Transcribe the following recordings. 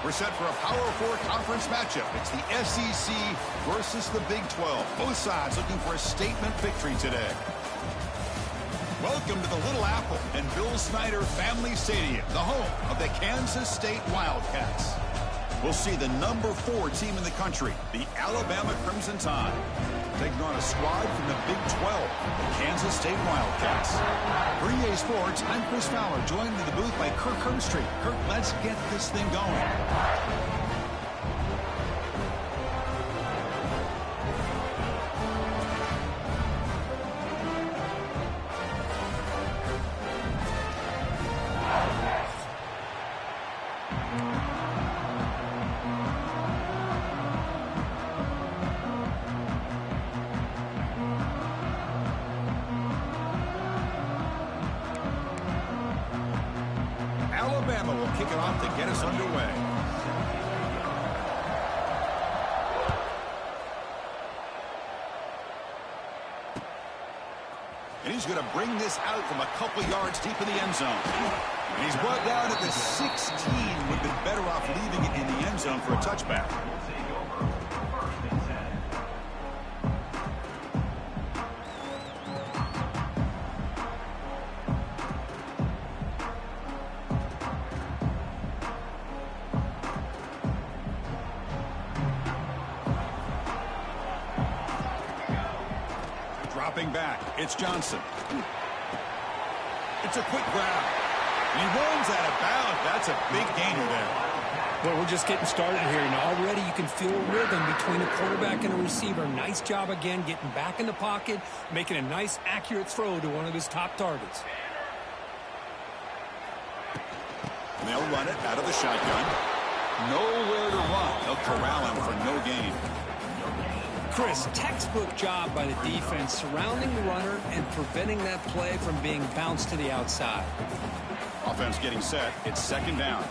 We're set for a Power 4 conference matchup. It's the SEC versus the Big 12. Both sides looking for a statement victory today. Welcome to the Little Apple and Bill Snyder Family Stadium, the home of the Kansas State Wildcats. We'll see the number 4 team in the country, the Alabama Crimson Tide, taking on a squad from the Big 12, the Kansas State Wildcats. For EA Sports, I'm Chris Fowler, joined in the booth by Kirk Herbstreit. Kirk, let's get this thing going. Alabama will kick it off to get us underway. And he's going to bring this out from a couple yards deep in the end zone. And he's brought down at the 16. Would have been better off leaving it in the end zone for a touchback. Dropping back, it's Johnson. It's a quick grab. And he runs out of bounds. That's a big gainer there. Well, we're just getting started here, and already you can feel a rhythm between a quarterback and a receiver. Nice job again getting back in the pocket, making a nice, accurate throw to one of his top targets. And they'll run it out of the shotgun. Nowhere to run. They'll corral him for no gain. Chris, textbook job by the defense surrounding the runner and preventing that play from being bounced to the outside. Offense getting set. It's second down.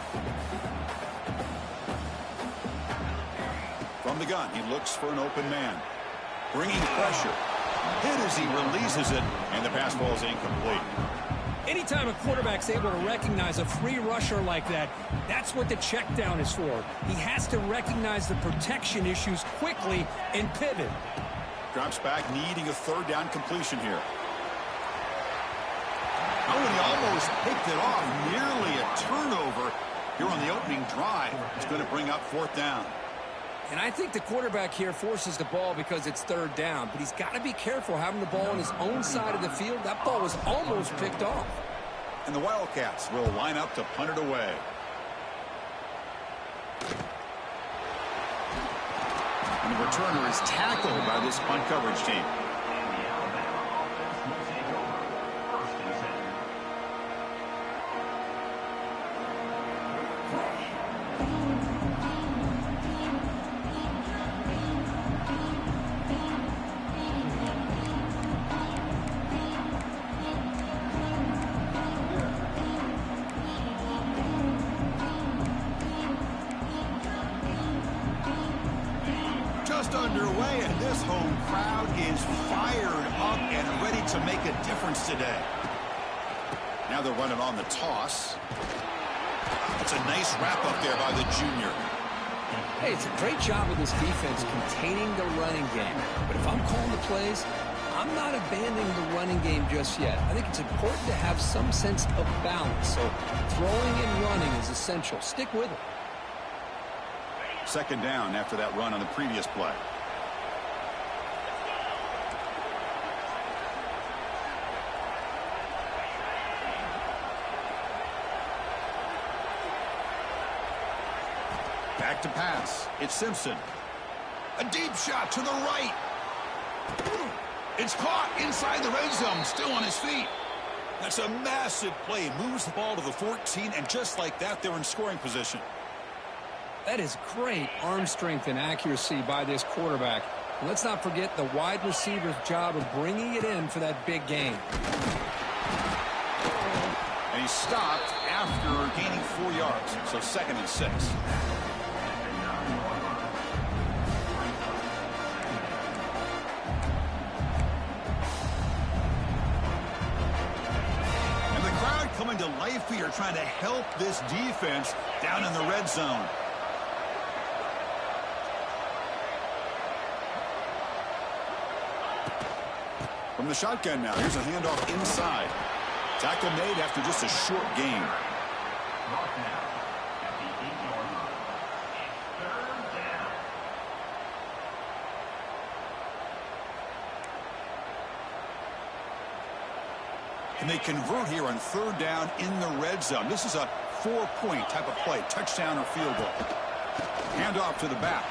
From the gun, he looks for an open man. Bringing pressure. Hit as he releases it, and the pass ball is incomplete. Anytime a quarterback's able to recognize a free rusher like that, that's what the check down is for. He has to recognize the protection issues quickly and pivot. Drops back, needing a third down completion here. Oh, and he almost picked it off. Nearly a turnover here on the opening drive. It's going to bring up fourth down. And I think the quarterback here forces the ball because it's third down. But he's got to be careful having the ball on his own side of the field. That ball was almost picked off. And the Wildcats will line up to punt it away. And the returner is tackled by this punt coverage team. Underway, and this home crowd is fired up and ready to make a difference today. Now they're running on the toss. It's a nice wrap up there by the junior. Hey, it's a great job of this defense containing the running game. But if I'm calling the plays, I'm not abandoning the running game just yet. I think it's important to have some sense of balance. So throwing and running is essential. Stick with it. Second down after that run on the previous play. Back to pass. It's Simpson. A deep shot to the right. It's caught inside the red zone, still on his feet. That's a massive play. Moves the ball to the 14, and just like that, they're in scoring position. That is great arm strength and accuracy by this quarterback. And let's not forget the wide receiver's job of bringing it in for that big gain. And he stopped after gaining 4 yards, so second and 6. And the crowd coming to life here, trying to help this defense down in the red zone. From the shotgun now, here's a handoff inside. Tackle made after just a short gain. And they convert here on third down in the red zone. This is a 4-point type of play, touchdown or field goal. Handoff to the back.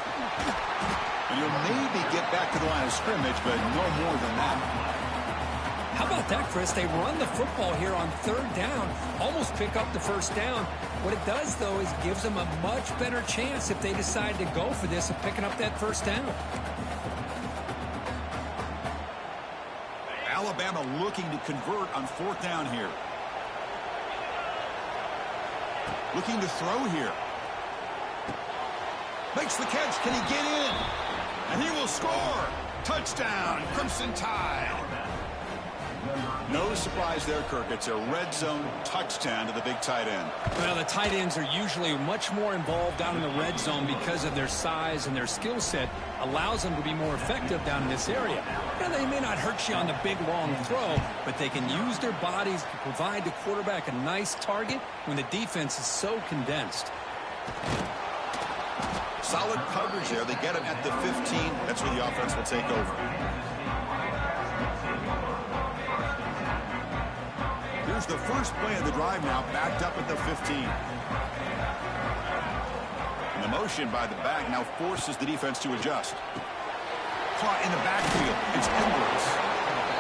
And you'll maybe get back to the line of scrimmage, but no more than that. How about that, Chris? They run the football here on third down, almost pick up the first down. What it does, though, is gives them a much better chance if they decide to go for this of picking up that first down. Alabama looking to convert on fourth down here. Looking to throw here. Makes the catch. Can he get in? And he will score. Touchdown, Crimson Tide. No surprise there, Kirk. It's a red zone touchdown to the big tight end. Well, the tight ends are usually much more involved down in the red zone because of their size and their skill set allows them to be more effective down in this area. Now, they may not hurt you on the big, long throw, but they can use their bodies to provide the quarterback a nice target when the defense is so condensed. Solid coverage there. They get him at the 15. That's where the offense will take over. Here's the first play of the drive now, backed up at the 15. And the motion by the back now forces the defense to adjust. Caught in the backfield. It's Edwards.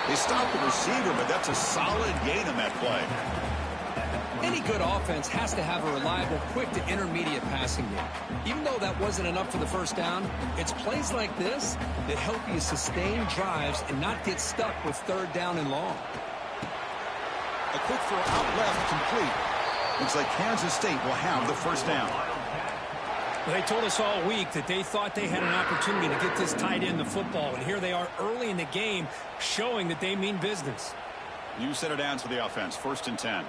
They stop the receiver, but that's a solid gain on that play. Any good offense has to have a reliable, quick to intermediate passing game. Even though that wasn't enough for the first down, it's plays like this that help you sustain drives and not get stuck with third down and long. A quick throw out left, complete. Looks like Kansas State will have the first down. Well, they told us all week that they thought they had an opportunity to get this tight end the football, and here they are early in the game showing that they mean business. You set it down to the offense, 1st and 10.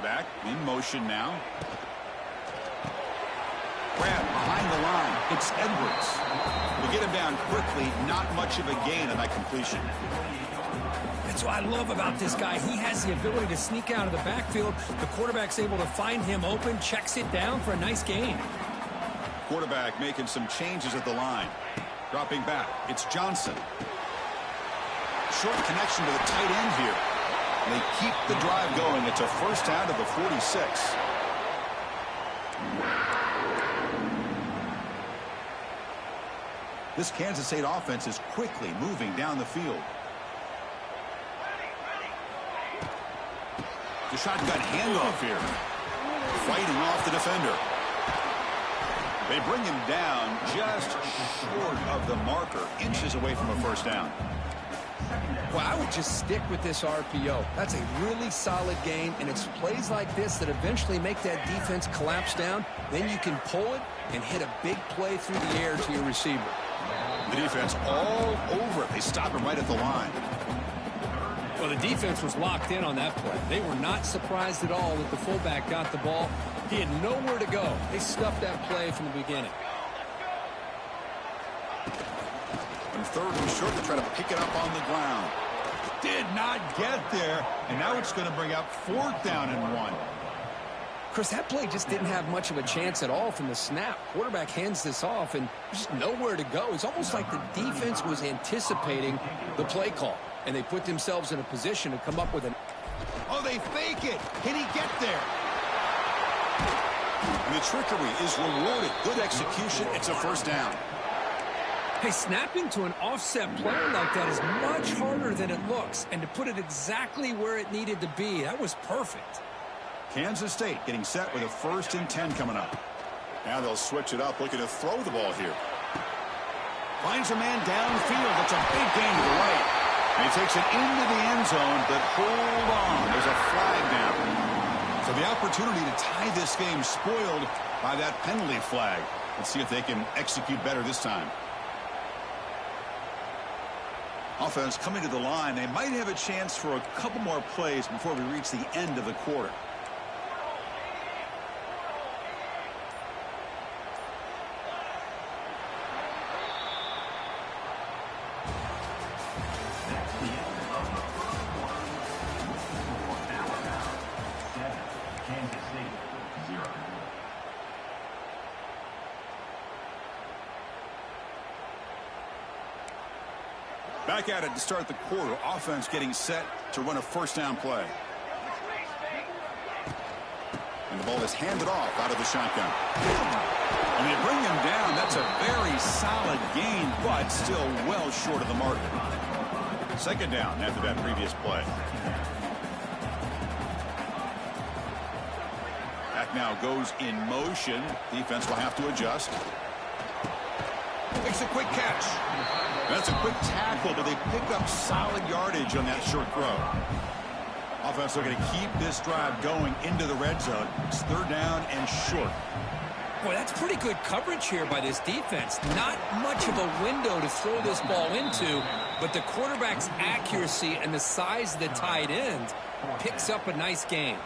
Back in motion now. Grab behind the line. It's Edwards. We get him down quickly. Not much of a gain on that completion. That's what I love about this guy. He has the ability to sneak out of the backfield. The quarterback's able to find him open, checks it down for a nice gain. Quarterback making some changes at the line. Dropping back. It's Johnson. Short connection to the tight end here. They keep the drive going. It's a first down to the 46. This Kansas State offense is quickly moving down the field. The shotgun handoff here. Fighting off the defender. They bring him down just short of the marker, inches away from a first down. Well, I would just stick with this RPO. That's a really solid game, and it's plays like this that eventually make that defense collapse down. Then you can pull it and hit a big play through the air to your receiver. The defense all over it. They stop him right at the line. Well, the defense was locked in on that play. They were not surprised at all that the fullback got the ball. He had nowhere to go. They stuffed that play from the beginning. And third and short to try to pick it up on the ground. Did not get there, and now it's going to bring up 4th down and 1. Chris, that play just didn't have much of a chance at all from the snap. Quarterback hands this off, and there's just nowhere to go. It's almost like the defense was anticipating the play call, and they put themselves in a position to come up with an... Oh, they fake it. Can he get there? And the trickery is rewarded. Good execution. It's a first down. Hey, snapping to an offset player like that is much harder than it looks. And to put it exactly where it needed to be, that was perfect. Kansas State getting set with a 1st and 10 coming up. Now they'll switch it up, looking to throw the ball here. Finds a man downfield. That's a big gain to the right. And he takes it into the end zone, but hold on. There's a flag down. So the opportunity to tie this game spoiled by that penalty flag. Let's see if they can execute better this time. Offense coming to the line. They might have a chance for a couple more plays before we reach the end of the quarter. Back at it to start the quarter. Offense getting set to run a first down play. And the ball is handed off out of the shotgun. And they bring him down. That's a very solid gain, but still well short of the mark. Second down after that previous play. Back now goes in motion. Defense will have to adjust. Makes a quick catch. That's a quick tackle, but they pick up solid yardage on that short throw. Offense looking to keep this drive going into the red zone. It's third down and short. Boy, that's pretty good coverage here by this defense. Not much of a window to throw this ball into, but the quarterback's accuracy and the size of the tight end picks up a nice gain.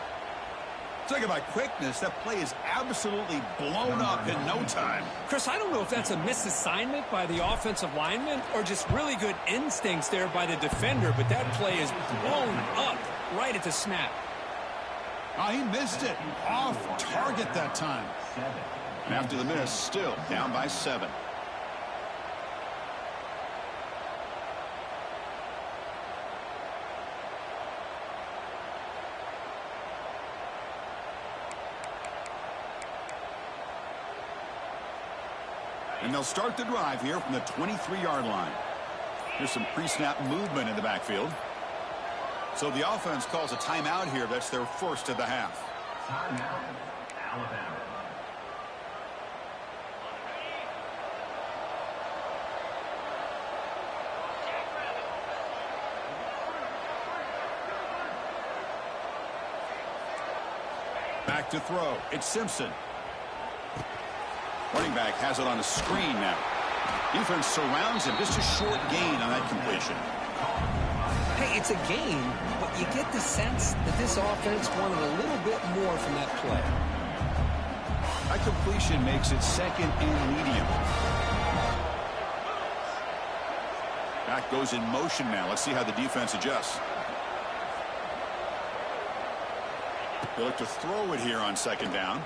Talking about quickness, that play is absolutely blown up in no time. Chris, I don't know if that's a misassignment by the offensive lineman or just really good instincts there by the defender, but that play is blown up right at the snap. Oh, he missed it. Off target that time. And after the miss, still down by 7. And they'll start the drive here from the 23-yard line. Here's some pre-snap movement in the backfield. So the offense calls a timeout here. That's their first of the half. Timeout, Alabama. Back to throw. It's Simpson. Running back has it on a screen now. Defense surrounds him. Just a short gain on that completion. Hey, it's a gain, but you get the sense that this offense wanted a little bit more from that play. That completion makes it second and medium. Back goes in motion now. Let's see how the defense adjusts. They look to throw it here on second down.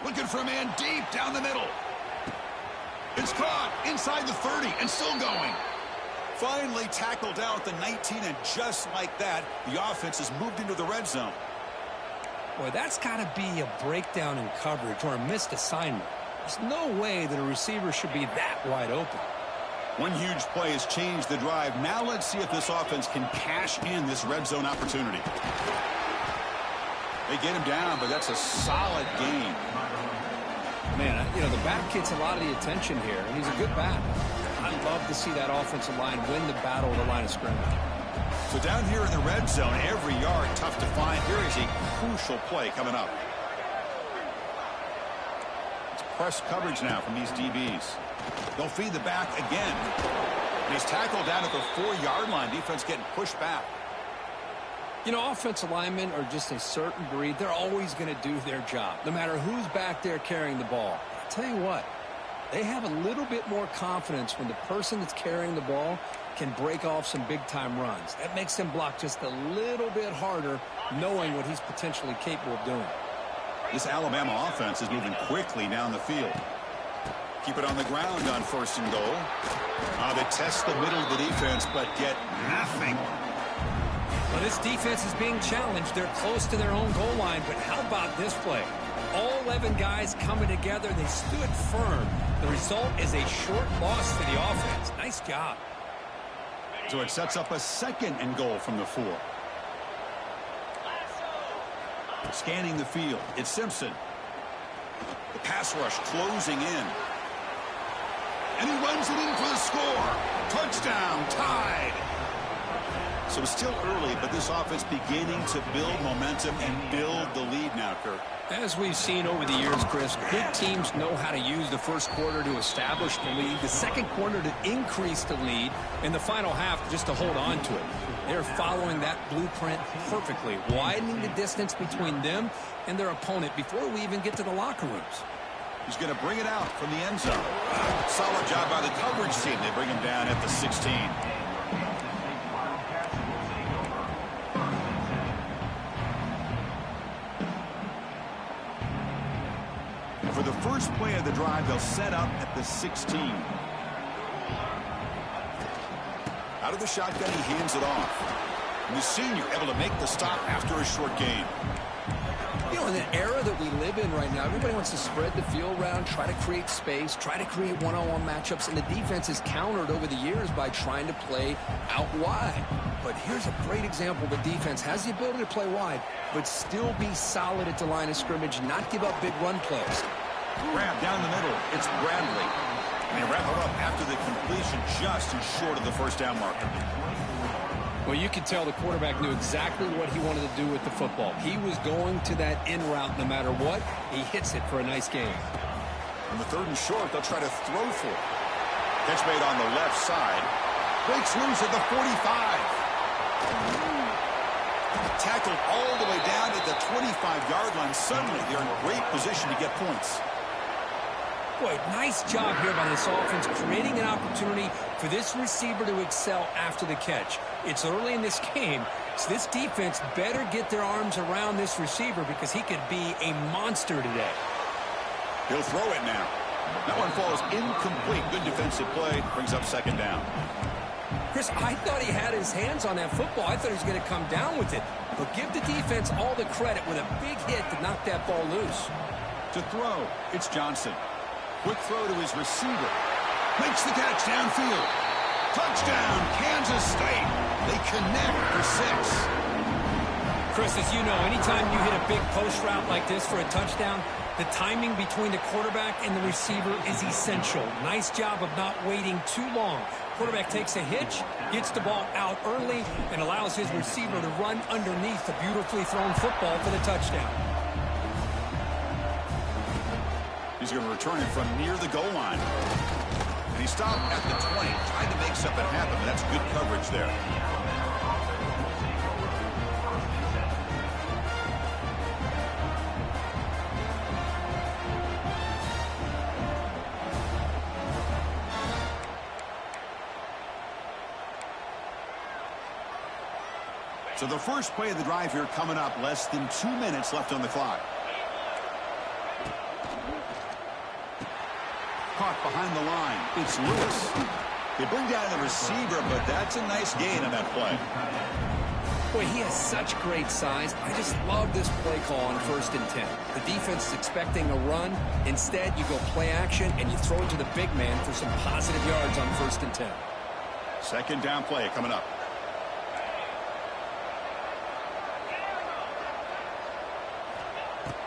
Looking for a man deep down the middle. It's caught inside the 30 and still going. Finally tackled out at the 19, and just like that, the offense has moved into the red zone. Boy, that's got to be a breakdown in coverage or a missed assignment. There's no way that a receiver should be that wide open. One huge play has changed the drive. Now let's see if this offense can cash in this red zone opportunity. They get him down, but that's a solid gain. Man, you know, the back gets a lot of the attention here, and he's a good back. I'd love to see that offensive line win the battle of the line of scrimmage. So down here in the red zone, every yard tough to find. Here is a crucial play coming up. It's press coverage now from these DBs. They'll feed the back again. And he's tackled down at the 4-yard line. Defense getting pushed back. You know, offensive linemen are just a certain breed. They're always going to do their job, no matter who's back there carrying the ball. I'll tell you what, they have a little bit more confidence when the person that's carrying the ball can break off some big-time runs. That makes them block just a little bit harder, knowing what he's potentially capable of doing. This Alabama offense is moving quickly down the field. Keep it on the ground on first and goal. They test the middle of the defense, but get nothing. Well, this defense is being challenged. They're close to their own goal line, but how about this play? All 11 guys coming together. They stood firm. The result is a short loss for the offense. Nice job. So it sets up a second and goal from the 4. Scanning the field. It's Simpson. The pass rush closing in. And he runs it in for the score. Touchdown, tied. So it's still early, but this offense beginning to build momentum and build the lead now, Kirk. As we've seen over the years, Chris, good teams know how to use the first quarter to establish the lead, the second quarter to increase the lead, and the final half just to hold on to it. They're following that blueprint perfectly, widening the distance between them and their opponent before we even get to the locker rooms. He's going to bring it out from the end zone. Solid job by the coverage team. They bring him down at the 16. For the first play of the drive, they'll set up at the 16. Out of the shotgun, he hands it off. And the senior able to make the stop after a short gain. You know, in the era that we live in right now, everybody wants to spread the field around, try to create space, try to create one-on-one matchups, and the defense is countered over the years by trying to play out wide. But here's a great example. The defense has the ability to play wide, but still be solid at the line of scrimmage, not give up big run plays. Grab down the middle. It's Bradley. And they wrap it up after the completion just short of the first down marker. Well, you could tell the quarterback knew exactly what he wanted to do with the football. He was going to that in route no matter what. He hits it for a nice gain. On the 3rd and short, they'll try to throw for it. Catch made on the left side. Breaks loose at the 45. Tackled all the way down at the 25-yard line. Suddenly, they're in great position to get points. Boy, nice job here by this offense, creating an opportunity for this receiver to excel after the catch. It's early in this game, so this defense better get their arms around this receiver because he could be a monster today. He'll throw it now. That one falls incomplete. Good defensive play. Brings up 2nd down. Chris, I thought he had his hands on that football. I thought he was going to come down with it. But give the defense all the credit with a big hit to knock that ball loose. To throw, it's Johnson. Quick throw to his receiver. Makes the catch downfield. Touchdown, Kansas State. They connect for 6. Chris, as you know, anytime you hit a big post route like this for a touchdown, the timing between the quarterback and the receiver is essential. Nice job of not waiting too long. Quarterback takes a hitch, gets the ball out early, and allows his receiver to run underneath the beautifully thrown football for the touchdown. He's going to return it from near the goal line. And he stopped at the 20, trying to make something happen, but that's good coverage there. So the first play of the drive here coming up, less than 2 minutes left on the clock. Caught behind the line. It's Lewis. They bring down the receiver, but that's a nice gain on that play. Boy, he has such great size. I just love this play call on 1st and 10. The defense is expecting a run. Instead, you go play action, and you throw it to the big man for some positive yards on 1st and 10. 2nd down play coming up.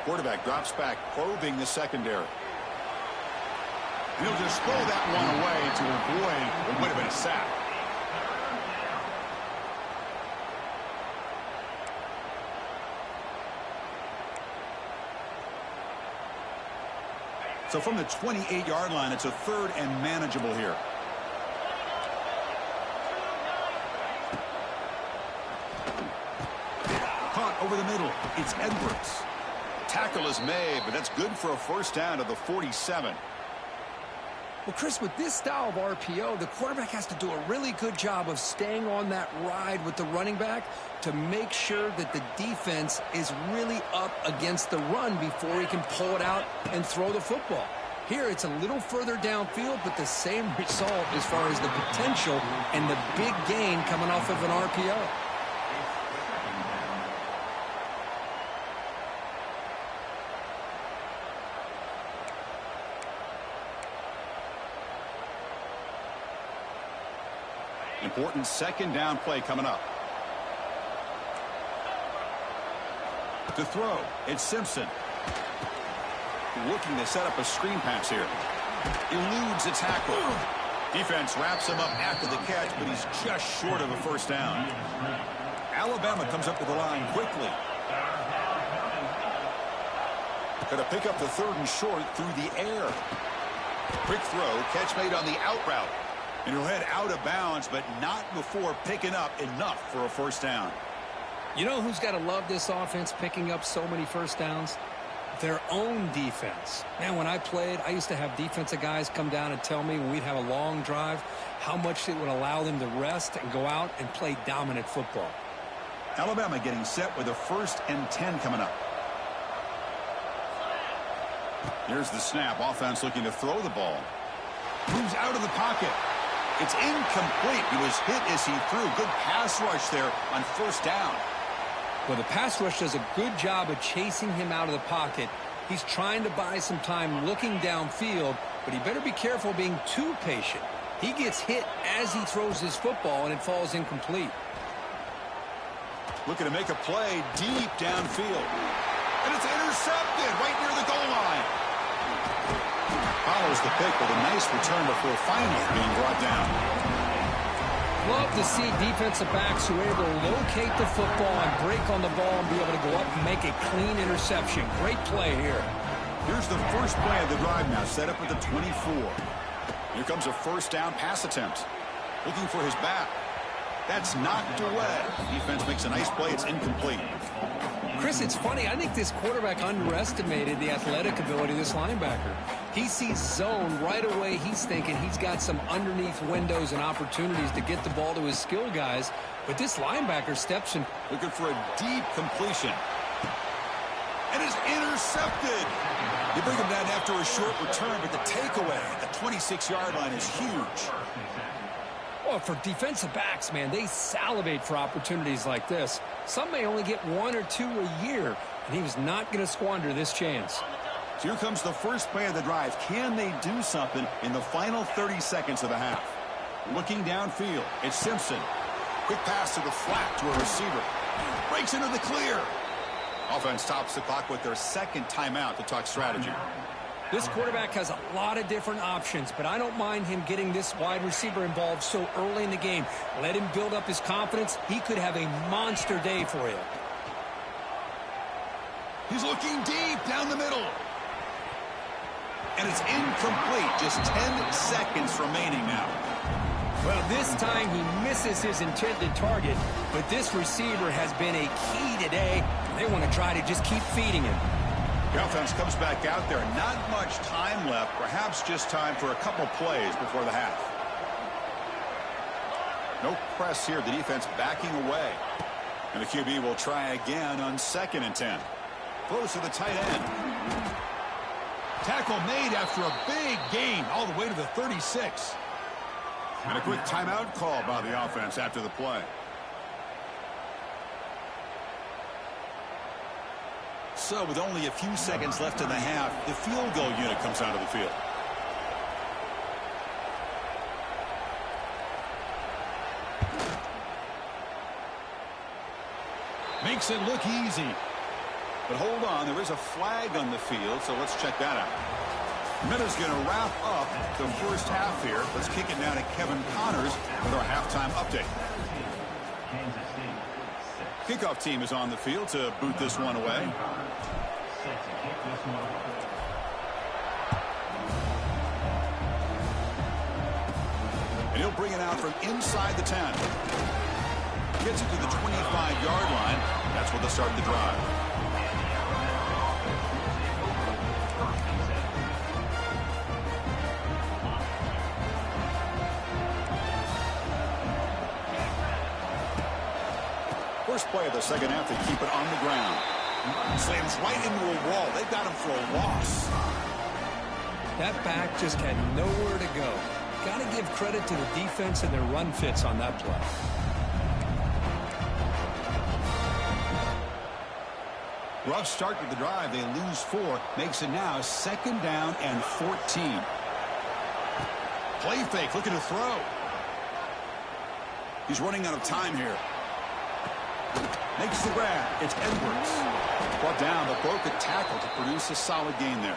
Quarterback drops back, probing the secondary. He'll just throw that one away to avoid what would have been a sack. So from the 28-yard line, it's a 3rd and manageable here. Caught over the middle. It's Edwards. Tackle is made, but that's good for a 1st down to the 47. Well, Chris, with this style of RPO, the quarterback has to do a really good job of staying on that ride with the running back to make sure that the defense is really up against the run before he can pull it out and throw the football. Here, it's a little further downfield, but the same result as far as the potential and the big gain coming off of an RPO. Important 2nd down play coming up. To throw, it's Simpson. Looking to set up a screen pass here. Eludes a tackle. Defense wraps him up after the catch, but he's just short of a 1st down. Alabama comes up to the line quickly. Going to pick up the 3rd and short through the air. Quick throw, catch made on the out route. And he'll head out of bounds, but not before picking up enough for a 1st down. You know who's got to love this offense picking up so many 1st downs? Their own defense. Man, when I played, I used to have defensive guys come down and tell me when we'd have a long drive how much it would allow them to rest and go out and play dominant football. Alabama getting set with a 1st and 10 coming up. Here's the snap. Offense looking to throw the ball. Moves out of the pocket. It's incomplete. He was hit as he threw. Good pass rush there on first down. Well, the pass rush does a good job of chasing him out of the pocket. He's trying to buy some time looking downfield, but he better be careful being too patient. He gets hit as he throws his football, and it falls incomplete. Looking to make a play deep downfield. And it's intercepted right near the goal line. Follows the pick with a nice return before finally being brought down. Love to see defensive backs who are able to locate the football and break on the ball and be able to go up and make a clean interception. Great play here. Here's the first play of the drive now, set up at the 24. Here comes a first down pass attempt. Looking for his back. That's knocked away. Defense makes a nice play. It's incomplete. Chris, it's funny. I think this quarterback underestimated the athletic ability of this linebacker. He sees zone right away. He's thinking he's got some underneath windows and opportunities to get the ball to his skill guys. But this linebacker steps in. Looking for a deep completion. And it's intercepted. You bring him down after a short return, but the takeaway at the 26-yard line is huge. Well, for defensive backs, man, they salivate for opportunities like this. Some may only get one or two a year, and he was not going to squander this chance. So here comes the first play of the drive. Can they do something in the final 30 seconds of the half? Looking downfield, it's Simpson. Quick pass to the flat to a receiver. Breaks into the clear. Offense tops the clock with their second timeout to talk strategy. This quarterback has a lot of different options, but I don't mind him getting this wide receiver involved so early in the game. Let him build up his confidence. He could have a monster day for you. He's looking deep down the middle. And it's incomplete. Just 10 seconds remaining now. Well, this time he misses his intended target, but this receiver has been a key today. They want to try to just keep feeding him. The offense comes back out there. Not much time left. Perhaps just time for a couple plays before the half. No press here. The defense backing away. And the QB will try again on 2nd and 10. Throws to the tight end. Tackle made after a big gain all the way to the 36. And a quick timeout call by the offense after the play. So with only a few seconds left in the half, the field goal unit comes out of the field. Makes it look easy. But hold on, there is a flag on the field, so let's check that out. Minuta's going to wrap up the first half here. Let's kick it now to Kevin Connors with our halftime update. Kickoff team is on the field to boot this one away. And he'll bring it out from inside the 10. Gets it to the 25-yard line. That's where they'll start the drive. First play of the second half, they keep it on the ground. Slams right into a wall. They've got him for a loss. That back just had nowhere to go. Got to give credit to the defense and their run fits on that play. Rough start to the drive. They lose 4. Makes it now 2nd down and 14. Play fake, looking to throw. He's running out of time here. Makes the grab. It's Edwards. Brought down, but broke a tackle to produce a solid gain there.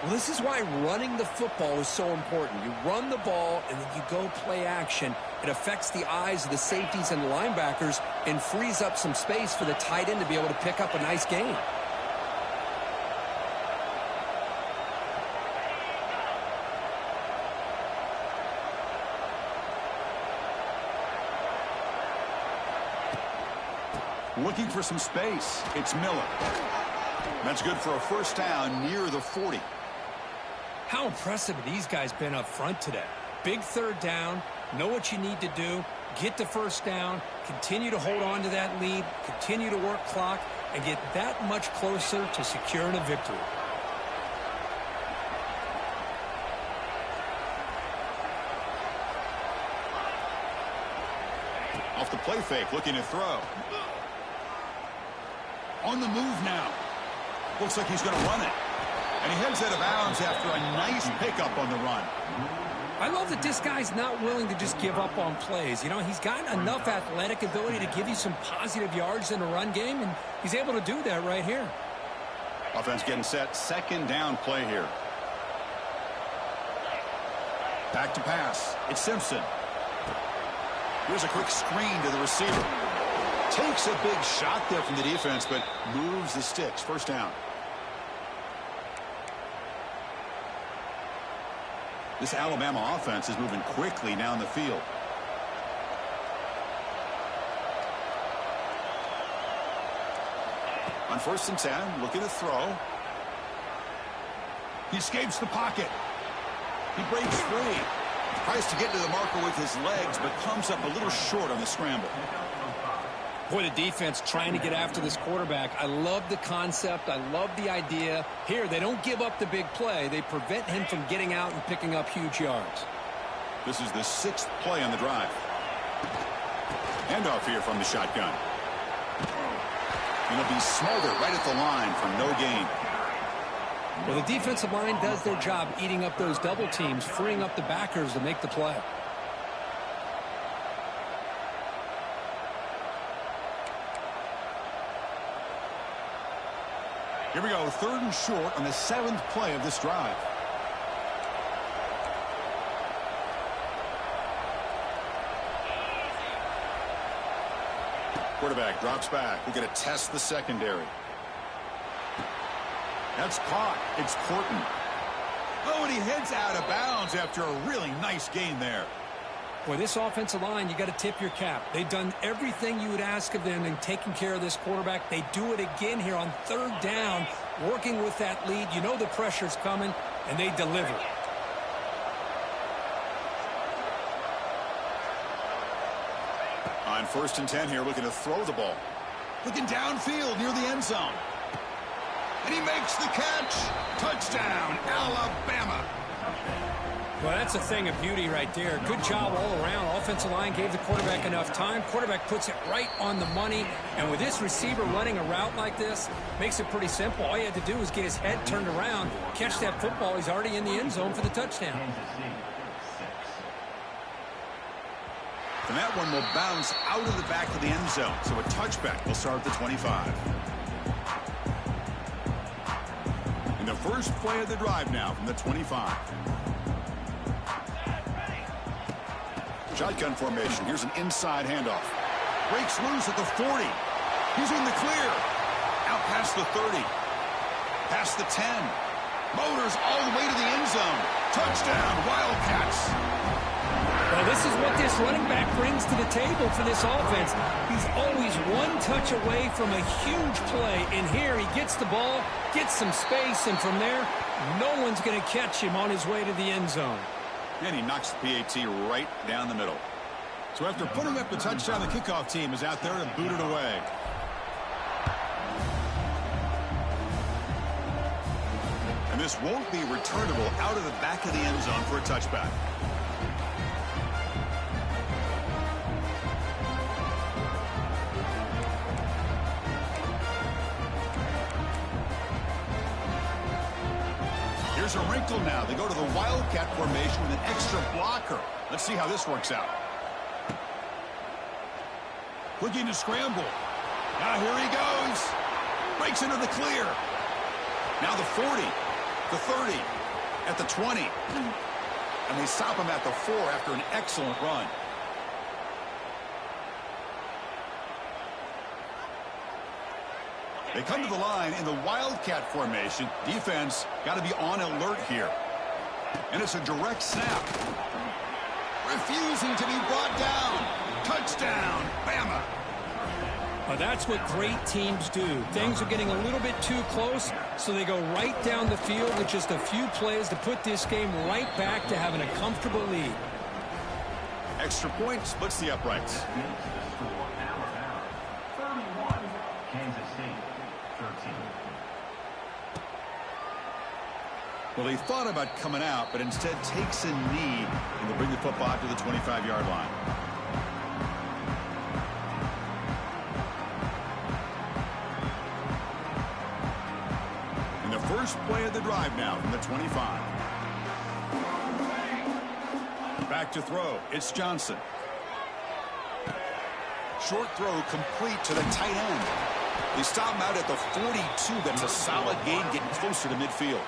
Well, this is why running the football is so important. You run the ball, and then you go play action. It affects the eyes of the safeties and the linebackers and frees up some space for the tight end to be able to pick up a nice gain. Looking for some space. It's Miller. That's good for a first down near the 40. How impressive have these guys been up front today? Big third down, know what you need to do, get the first down, continue to hold on to that lead, continue to work clock, and get that much closer to securing a victory. Off the play fake, looking to throw. On the move now. Looks like he's going to run it. And he heads out of bounds after a nice pickup on the run. I love that this guy's not willing to just give up on plays. You know, he's got enough athletic ability to give you some positive yards in the run game, and he's able to do that right here. Offense getting set. Second down play here. Back to pass. It's Simpson. Here's a quick screen to the receiver. Takes a big shot there from the defense, but moves the sticks. First down. This Alabama offense is moving quickly down the field. On 1st and 10, looking to throw. He escapes the pocket. He breaks free. Tries to get to the marker with his legs, but comes up a little short on the scramble. Boy, the defense trying to get after this quarterback. I love the concept. I love the idea. Here, they don't give up the big play. They prevent him from getting out and picking up huge yards. This is the 6th play on the drive. Handoff here from the shotgun. And he'll be smothered right at the line for no gain. Well, the defensive line does their job eating up those double teams, freeing up the backers to make the play. Here we go, 3rd and short on the 7th play of this drive. Quarterback drops back. We're going to test the secondary. That's caught. It's Corton. Oh, and he heads out of bounds after a really nice gain there. Boy, this offensive line, you got to tip your cap. They've done everything you would ask of them in taking care of this quarterback. They do it again here on 3rd down, working with that lead. You know the pressure's coming, and they deliver. On 1st and 10 here, looking to throw the ball. Looking downfield near the end zone. And he makes the catch. Touchdown, Alabama. Well, that's a thing of beauty right there. Good job all around. Offensive line gave the quarterback enough time. Quarterback puts it right on the money. And with this receiver running a route like this, makes it pretty simple. All he had to do was get his head turned around, catch that football. He's already in the end zone for the touchdown. And that one will bounce out of the back of the end zone. So a touchback will start at the 25. And the first play of the drive now from the 25. Shotgun formation. Here's an inside handoff. Breaks loose at the 40. He's in the clear. Out past the 30. Past the 10. Motors all the way to the end zone. Touchdown, Wildcats. Well, this is what this running back brings to the table for this offense. He's always one touch away from a huge play. And here he gets the ball, gets some space, and from there, no one's going to catch him on his way to the end zone. And he knocks the PAT right down the middle. So after putting up the touchdown, the kickoff team is out there to boot it away. And this won't be returnable out of the back of the end zone for a touchback. Here's a wrinkle now. They go to the Wildcat formation with an extra blocker. Let's see how this works out. Looking to scramble. Now here he goes. Breaks into the clear. Now the 40, the 30, at the 20. And they stop him at the 4 after an excellent run. They come to the line in the Wildcat formation. Defense got to be on alert here. And it's a direct snap. Refusing to be brought down. Touchdown, Bama. Well, that's what great teams do. Things are getting a little bit too close, so they go right down the field with just a few plays to put this game right back to having a comfortable lead. Extra point splits the uprights. Well, he thought about coming out, but instead takes a knee and will bring the football out to the 25-yard line. first play of the drive now from the 25. Back to throw. It's Johnson. Short throw complete to the tight end. They stop him out at the 42. That's a solid gain, getting closer to midfield.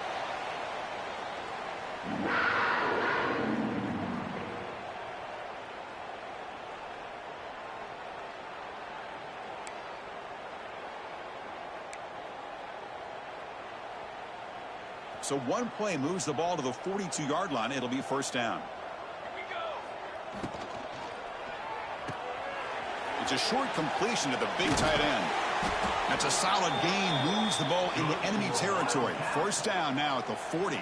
So one play moves the ball to the 42-yard line. It'll be first down. It's a short completion to the big tight end. That's a solid gain. Moves the ball into enemy territory. First down now at the 40.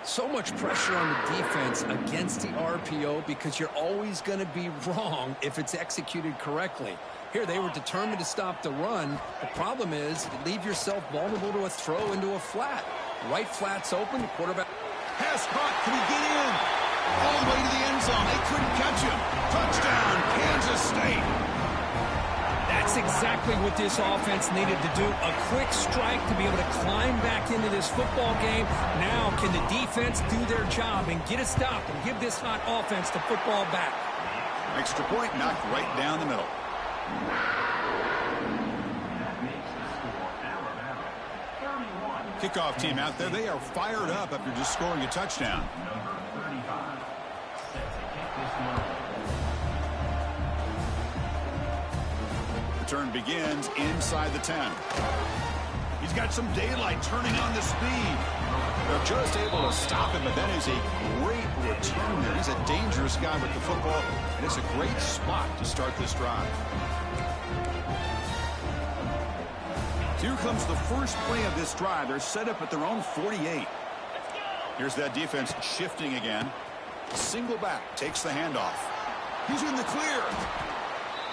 So much pressure on the defense against the RPO because you're always going to be wrong if it's executed correctly. Here they were determined to stop the run. The problem is you leave yourself vulnerable to a throw into a flat. Right flat's open. The quarterback. Pass caught. Can he get in? All the way to the end zone. They couldn't catch him. Touchdown, Kansas State. That's exactly what this offense needed to do. A quick strike to be able to climb back into this football game. Now can the defense do their job and get a stop and give this hot offense the football back? Extra point knocked right down the middle. Kickoff team out there. They are fired up after just scoring a touchdown. Turn begins inside the 10. He's got some daylight, turning on the speed. They're just able to stop him, but that is a great return there. He's a dangerous guy with the football, and it's a great spot to start this drive. Here comes the first play of this drive. They're set up at their own 48. Here's that defense shifting again. Single back, takes the handoff. He's in the clear.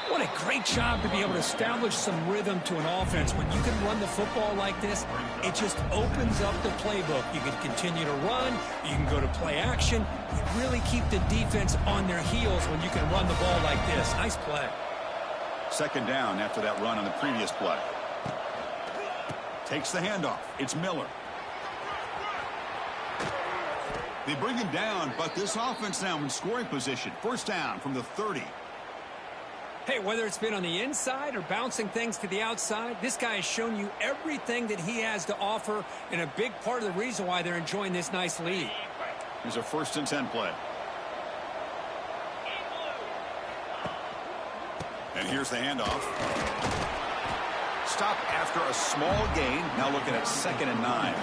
What a great job to be able to establish some rhythm to an offense. When you can run the football like this, it just opens up the playbook. You can continue to run. You can go to play action. You really keep the defense on their heels when you can run the ball like this. Nice play. Second down after that run on the previous play. Takes the handoff. It's Miller. They bring him down, but this offense now in scoring position. First down from the 30. Hey, whether it's been on the inside or bouncing things to the outside, this guy has shown you everything that he has to offer, and a big part of the reason why they're enjoying this nice lead. Here's a 1st and 10 play. And here's the handoff. Stop after a small gain. Now looking at 2nd and 9.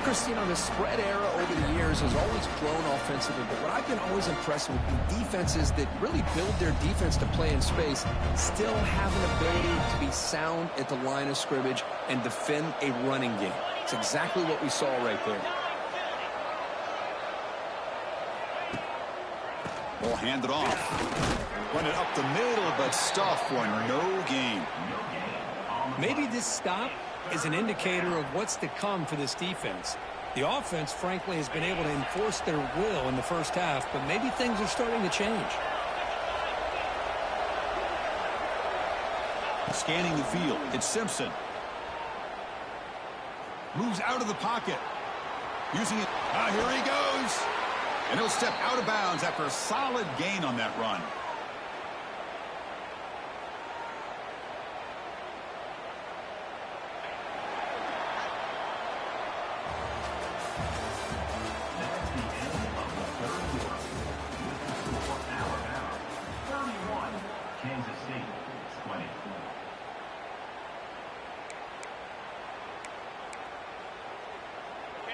Chris, you know, the spread era over the years has always grown offensively, but what I've been always impressed with defenses that really build their defense to play in space still have an ability to be sound at the line of scrimmage and defend a running game. It's exactly what we saw right there. Ball handed off. Run it up the middle, but stuffed for no gain. Maybe this stop is an indicator of what's to come for this defense. The offense, frankly, has been able to enforce their will in the first half, but maybe things are starting to change. Scanning the field, it's Simpson. Moves out of the pocket. Using it. Here he goes. And he'll step out of bounds after a solid gain on that run.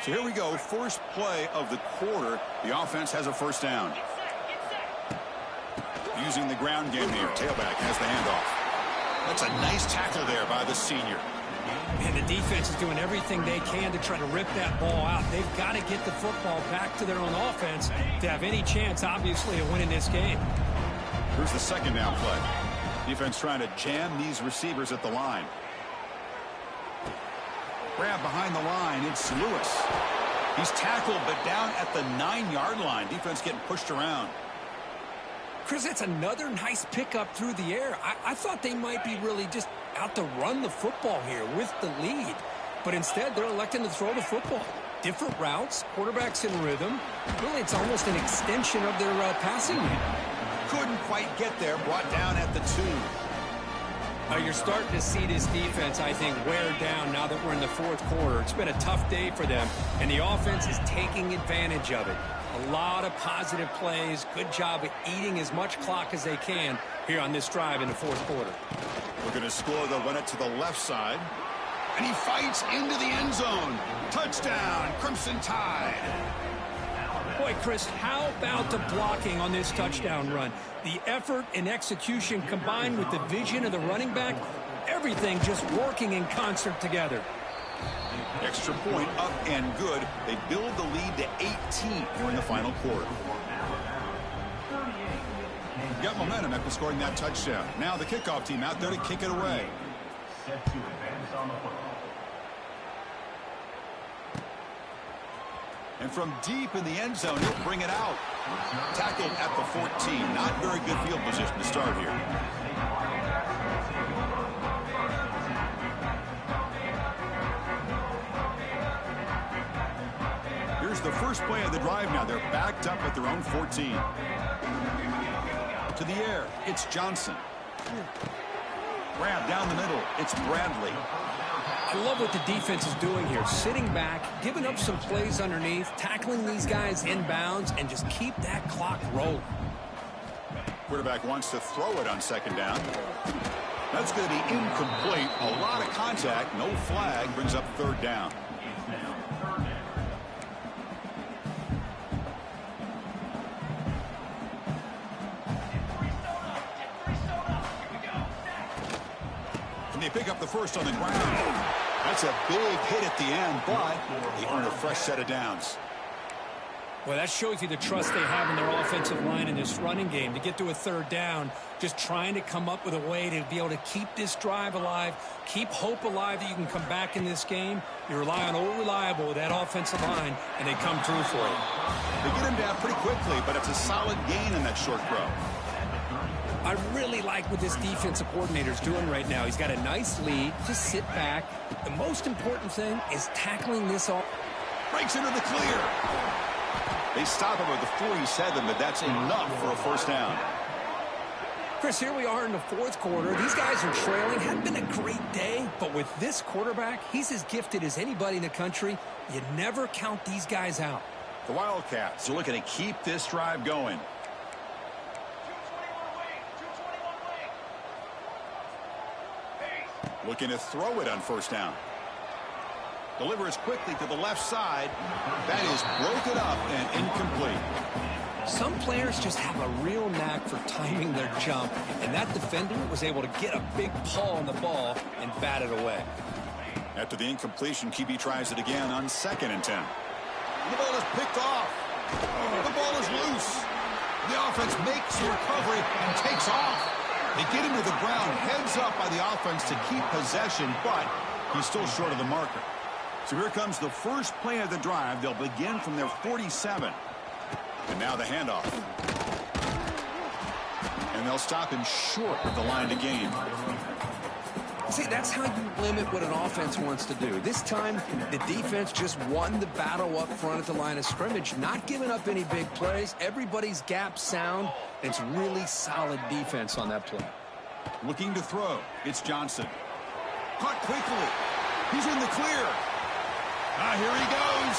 So here we go, first play of the quarter. The offense has a first down. Using the ground game here. Tailback has the handoff. That's a nice tackle there by the senior. And the defense is doing everything they can to try to rip that ball out. They've got to get the football back to their own offense to have any chance, obviously, of winning this game. Here's the second down play. Defense trying to jam these receivers at the line. Grab behind the line. It's Lewis. He's tackled, but down at the 9-yard line. Defense getting pushed around. Chris, that's another nice pickup through the air. I thought they might be really just out to run the football here with the lead. but instead they're electing to throw the football. Different routes, quarterbacks in rhythm. Really, it's almost an extension of their passing game. Couldn't quite get there, brought down at the 2. You're starting to see this defense, I think, wear down now that we're in the fourth quarter. It's been a tough day for them, and the offense is taking advantage of it. A lot of positive plays. Good job of eating as much clock as they can here on this drive in the fourth quarter. We're going to score. They'll run it to the left side. And he fights into the end zone. Touchdown, Crimson Tide. Boy, Chris, how about the blocking on this touchdown run? The effort and execution combined with the vision of the running back, everything just working in concert together. Extra point up and good. They build the lead to 18 here in the final quarter. Got momentum after scoring that touchdown. Now the kickoff team out there to kick it away. Set to advance on the football. And from deep in the end zone, he'll bring it out. Tackled at the 14. Not very good field position to start here. Here's the first play of the drive now. They're backed up at their own 14. To the air, it's Johnson. Grab down the middle, it's Bradley. I love what the defense is doing here. Sitting back, giving up some plays underneath, tackling these guys inbounds, and just keep that clock rolling. Quarterback wants to throw it on second down. That's going to be incomplete. A lot of contact, no flag, brings up third down. And they pick up the first on the ground. That's a big hit at the end, but they earn a fresh set of downs. Well, that shows you the trust they have in their offensive line in this running game. To get to a third down, just trying to come up with a way to be able to keep this drive alive, keep hope alive that you can come back in this game. You rely on old reliable with that offensive line, and they come through for you. They get him down pretty quickly, but it's a solid gain in that short throw. I really like what this defensive coordinator is doing right now. He's got a nice lead. Just sit back. The most important thing is tackling this off. Breaks into the clear. They stop him at the 47, but that's enough for a first down. Chris, here we are in the fourth quarter. These guys are trailing. Hadn't been a great day, but with this quarterback, he's as gifted as anybody in the country. You never count these guys out. The Wildcats are looking to keep this drive going. Looking to throw it on first down. Delivers quickly to the left side. That is broken up and incomplete. Some players just have a real knack for timing their jump, and that defender was able to get a big paw on the ball and bat it away. After the incompletion, QB tries it again on 2nd and 10. The ball is picked off. The ball is loose. The offense makes the recovery and takes off. They get him to the ground, heads up by the offense to keep possession, but he's still short of the marker. So here comes the first play of the drive. They'll begin from their 47. And now the handoff. And they'll stop him short of the line to gain. See, that's how you limit what an offense wants to do. This time, the defense just won the battle up front at the line of scrimmage, not giving up any big plays. Everybody's gap sound. It's really solid defense on that play. Looking to throw. It's Johnson. Caught quickly. He's in the clear. Here he goes.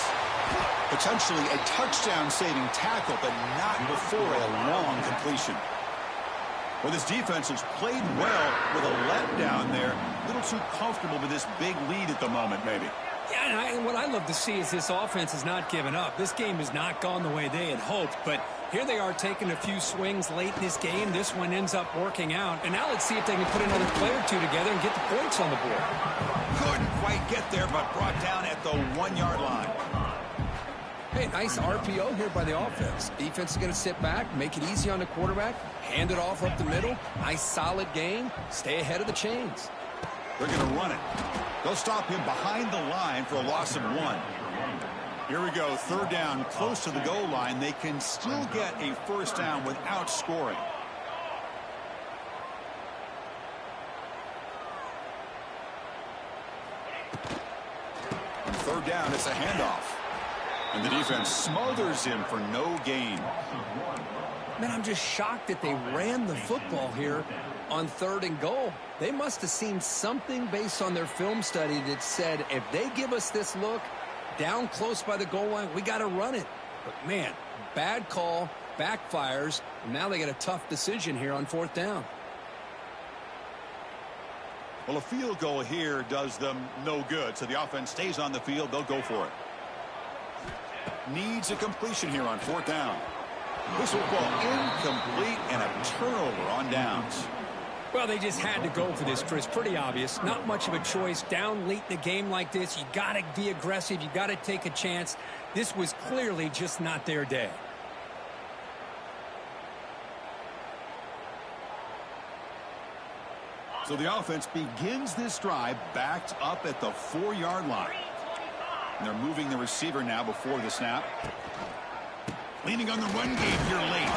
Potentially a touchdown-saving tackle, but not before a long completion. Well, this defense has played well with a letdown there. A little too comfortable with this big lead at the moment, maybe. Yeah, and what I love to see is this offense has not given up. This game has not gone the way they had hoped, but here they are taking a few swings late in this game. This one ends up working out, and now let's see if they can put another play or two together and get the points on the board. Couldn't quite get there, but brought down at the 1-yard line. Hey, nice RPO here by the offense. Defense is going to sit back, make it easy on the quarterback, hand it off up the middle. Nice solid game. Stay ahead of the chains. They're going to run it. They'll stop him behind the line for a loss of 1. Here we go, third down, close to the goal line. They can still get a first down without scoring. And the defense smothers him for no gain. Man, I'm just shocked that they ran the football here on 3rd and goal. They must have seen something based on their film study that said, if they give us this look down close by the goal line, we got to run it. But, man, bad call, backfires, and now they got a tough decision here on 4th down. Well, a field goal here does them no good, so the offense stays on the field. They'll go for it. Needs a completion here on 4th down. This will ball incomplete and a turnover on downs. Well, they just had to go for this, Chris. Pretty obvious. Not much of a choice. Down late in the game like this, you got to be aggressive. You got to take a chance. This was clearly just not their day. So the offense begins this drive backed up at the 4-yard line. And they're moving the receiver now before the snap. Leaning on the run game here late.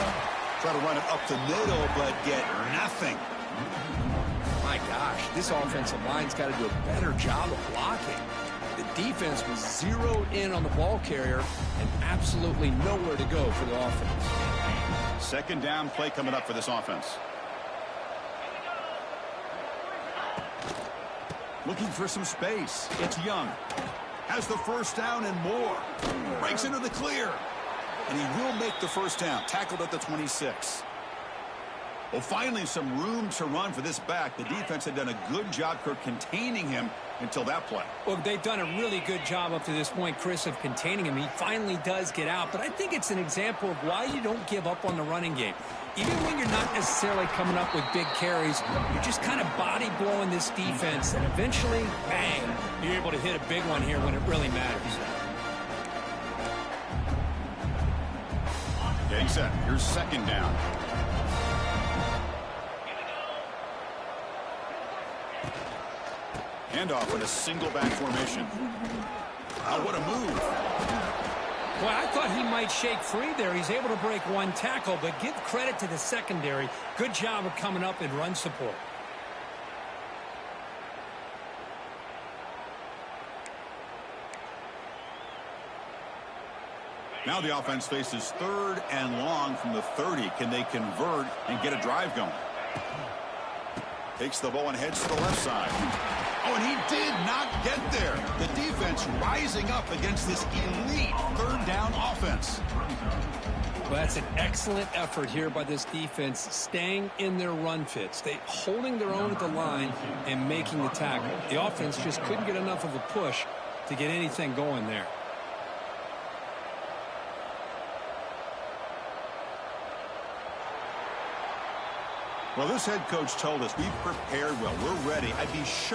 Try to run it up the middle, but get nothing. My gosh, this offensive line's got to do a better job of blocking. The defense was zeroed in on the ball carrier and absolutely nowhere to go for the offense. 2nd down play coming up for this offense. Looking for some space. It's Young. Has the 1st down and more. Breaks into the clear. And he will make the 1st down. Tackled at the 26. Well, finally some room to run for this back. The defense had done a good job containing him until that play. Well, they've done a really good job up to this point, Chris, of containing him. He finally does get out. But I think it's an example of why you don't give up on the running game. Even when you're not necessarily coming up with big carries, you're just kind of body blowing this defense. And eventually, bang, you're able to hit a big one here when it really matters. Getting set. Here's 2nd down. Handoff in a single back formation. Oh, what a move. Well, I thought he might shake free there. He's able to break one tackle, but give credit to the secondary. Good job of coming up and run support. Now the offense faces 3rd and long from the 30. Can they convert and get a drive going? Takes the ball and heads to the left side. Oh, and he did not get there. The defense rising up against this elite 3rd down offense. Well, that's an excellent effort here by this defense, staying in their run fits. They holding their own at the line and making the tackle. The offense just couldn't get enough of a push to get anything going there. Well, this head coach told us we've prepared well. We're ready. I'd be shocked